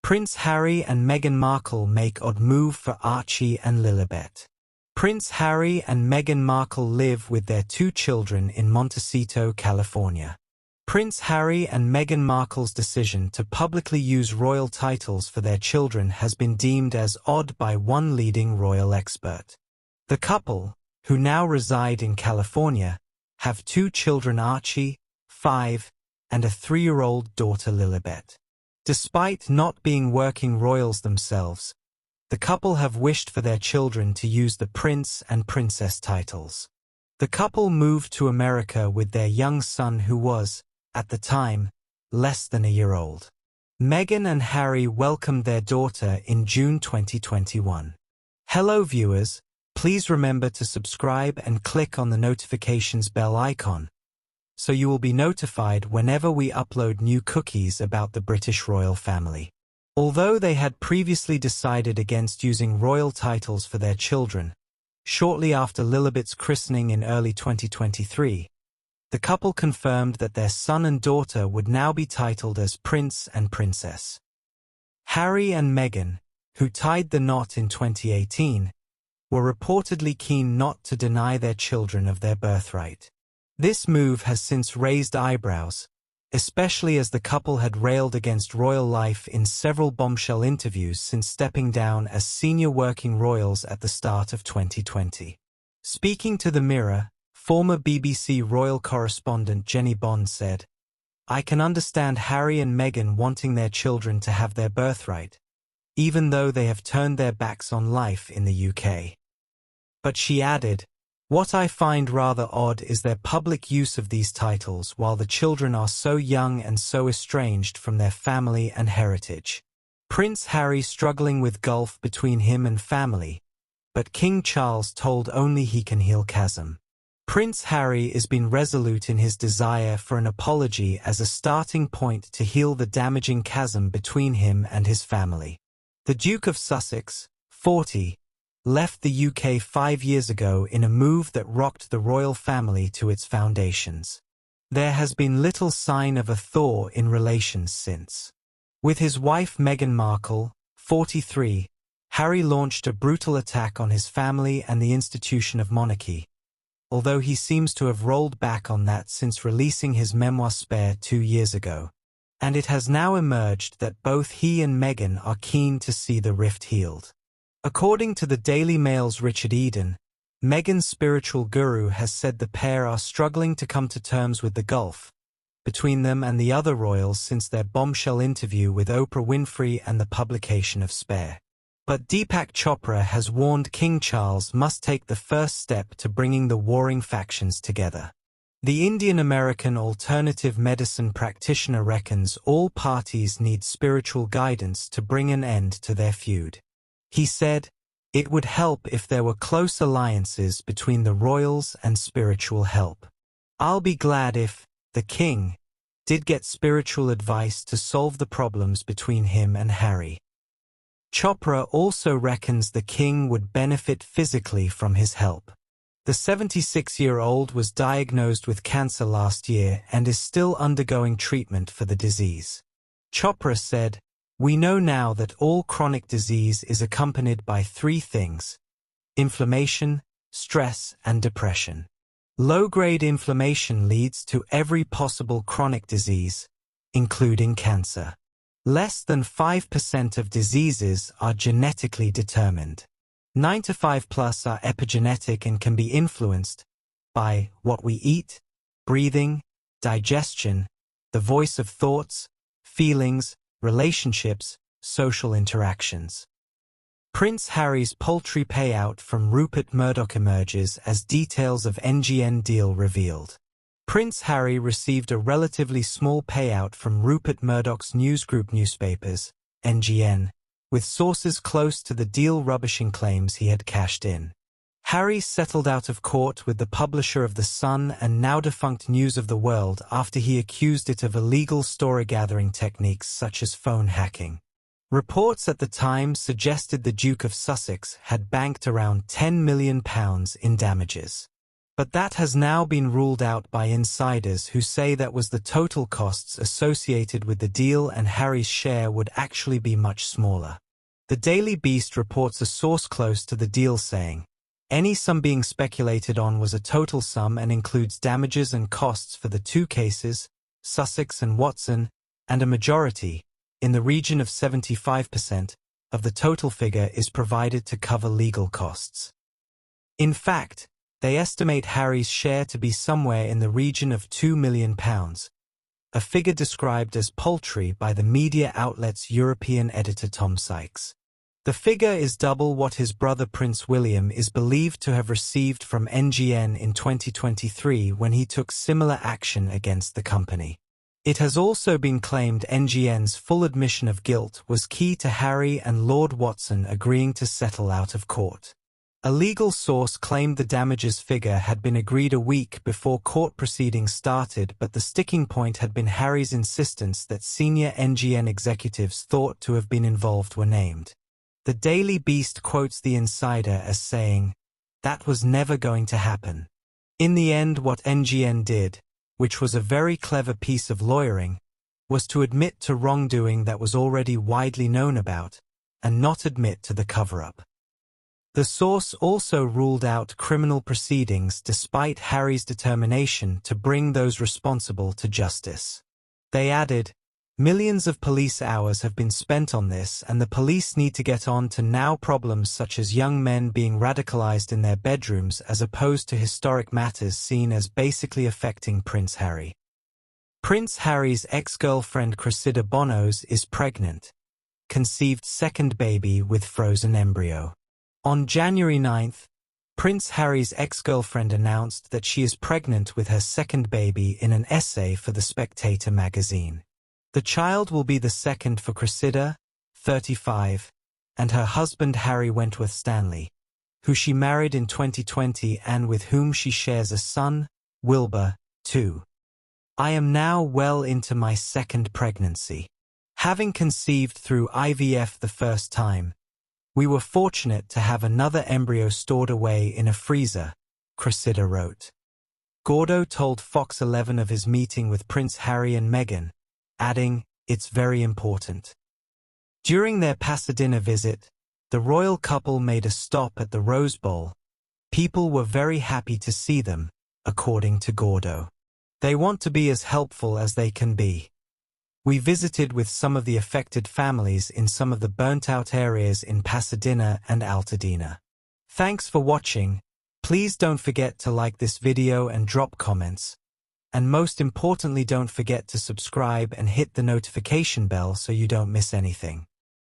Prince Harry and Meghan Markle make odd move for Archie and Lilibet. Prince Harry and Meghan Markle live with their 2 children in Montecito, California. Prince Harry and Meghan Markle's decision to publicly use royal titles for their children has been deemed as odd by one leading royal expert. The couple, who now reside in California, have 2 children, Archie, 5, and a 3-year-old daughter, Lilibet. Despite not being working royals themselves, the couple have wished for their children to use the prince and princess titles. The couple moved to America with their young son, who was, at the time, less than a year old. Meghan and Harry welcomed their daughter in June 2021. Hello viewers, please remember to subscribe and click on the notifications bell icon, so you will be notified whenever we upload new cookies about the British royal family. Although they had previously decided against using royal titles for their children, shortly after Lilibet's christening in early 2023, the couple confirmed that their son and daughter would now be titled as Prince and Princess. Harry and Meghan, who tied the knot in 2018, were reportedly keen not to deny their children of their birthright. This move has since raised eyebrows, especially as the couple had railed against royal life in several bombshell interviews since stepping down as senior working royals at the start of 2020. Speaking to The Mirror, former BBC royal correspondent Jenny Bond said, "I can understand Harry and Meghan wanting their children to have their birthright, even though they have turned their backs on life in the UK." But she added, "What I find rather odd is their public use of these titles while the children are so young and so estranged from their family and heritage. Prince Harry struggling with gulf between him and family, but King Charles told only he can heal chasm. Prince Harry has been resolute in his desire for an apology as a starting point to heal the damaging chasm between him and his family. The Duke of Sussex, 40, left the UK 5 years ago in a move that rocked the royal family to its foundations. There has been little sign of a thaw in relations since. With his wife Meghan Markle, 43, Harry launched a brutal attack on his family and the institution of monarchy, although he seems to have rolled back on that since releasing his memoir Spare 2 years ago. And it has now emerged that both he and Meghan are keen to see the rift healed. According to the Daily Mail's Richard Eden, Meghan's spiritual guru has said the pair are struggling to come to terms with the gulf between them and the other royals since their bombshell interview with Oprah Winfrey and the publication of Spare. But Deepak Chopra has warned King Charles must take the first step to bringing the warring factions together. The Indian-American alternative medicine practitioner reckons all parties need spiritual guidance to bring an end to their feud. He said, "It would help if there were close alliances between the royals and spiritual help. I'll be glad if the king did get spiritual advice to solve the problems between him and Harry." Chopra also reckons the king would benefit physically from his help. The 76-year-old was diagnosed with cancer last year and is still undergoing treatment for the disease. Chopra said, "We know now that all chronic disease is accompanied by 3 things: inflammation, stress, and depression. Low-grade inflammation leads to every possible chronic disease, including cancer. Less than 5% of diseases are genetically determined. 95+ are epigenetic and can be influenced by what we eat, breathing, digestion, the voice of thoughts, feelings, relationships, social interactions." Prince Harry's paltry payout from Rupert Murdoch emerges as details of NGN deal revealed. Prince Harry received a relatively small payout from Rupert Murdoch's news group newspapers, NGN, with sources close to the deal rubbishing claims he had cashed in. Harry settled out of court with the publisher of The Sun and now-defunct News of the World after he accused it of illegal story-gathering techniques such as phone hacking. Reports at the time suggested the Duke of Sussex had banked around £10 million in damages. But that has now been ruled out by insiders who say that was the total costs associated with the deal and Harry's share would actually be much smaller. The Daily Beast reports a source close to the deal saying, any sum being speculated on was a total sum and includes damages and costs for the two cases, Sussex and Watson, and a majority, in the region of 75%, of the total figure is provided to cover legal costs. In fact, they estimate Harry's share to be somewhere in the region of £2 million, a figure described as paltry by the media outlet's European editor Tom Sykes. The figure is double what his brother Prince William is believed to have received from NGN in 2023 when he took similar action against the company. It has also been claimed NGN's full admission of guilt was key to Harry and Lord Watson agreeing to settle out of court. A legal source claimed the damages figure had been agreed a week before court proceedings started, but the sticking point had been Harry's insistence that senior NGN executives thought to have been involved were named. The Daily Beast quotes the insider as saying, "That was never going to happen." In the end, what NGN did, which was a very clever piece of lawyering, was to admit to wrongdoing that was already widely known about, and not admit to the cover-up. The source also ruled out criminal proceedings despite Harry's determination to bring those responsible to justice. They added, millions of police hours have been spent on this and the police need to get on to now problems such as young men being radicalized in their bedrooms as opposed to historic matters seen as basically affecting Prince Harry. Prince Harry's ex-girlfriend Cressida Bonos is pregnant, conceived second baby with frozen embryo. On January 9th, Prince Harry's ex-girlfriend announced that she is pregnant with her second baby in an essay for The Spectator magazine. The child will be the second for Cressida, 35, and her husband Harry Wentworth Stanley, who she married in 2020 and with whom she shares a son, Wilbur, 2. I am now well into my second pregnancy. Having conceived through IVF the first time, we were fortunate to have another embryo stored away in a freezer, Cressida wrote. Gordo told Fox 11 of his meeting with Prince Harry and Meghan, adding, "It's very important." During their Pasadena visit, the royal couple made a stop at the Rose Bowl. People were very happy to see them, according to Gordo. They want to be as helpful as they can be. We visited with some of the affected families in some of the burnt-out areas in Pasadena and Altadena. Thanks for watching. Please don't forget to like this video and drop comments. And most importantly, don't forget to subscribe and hit the notification bell so you don't miss anything.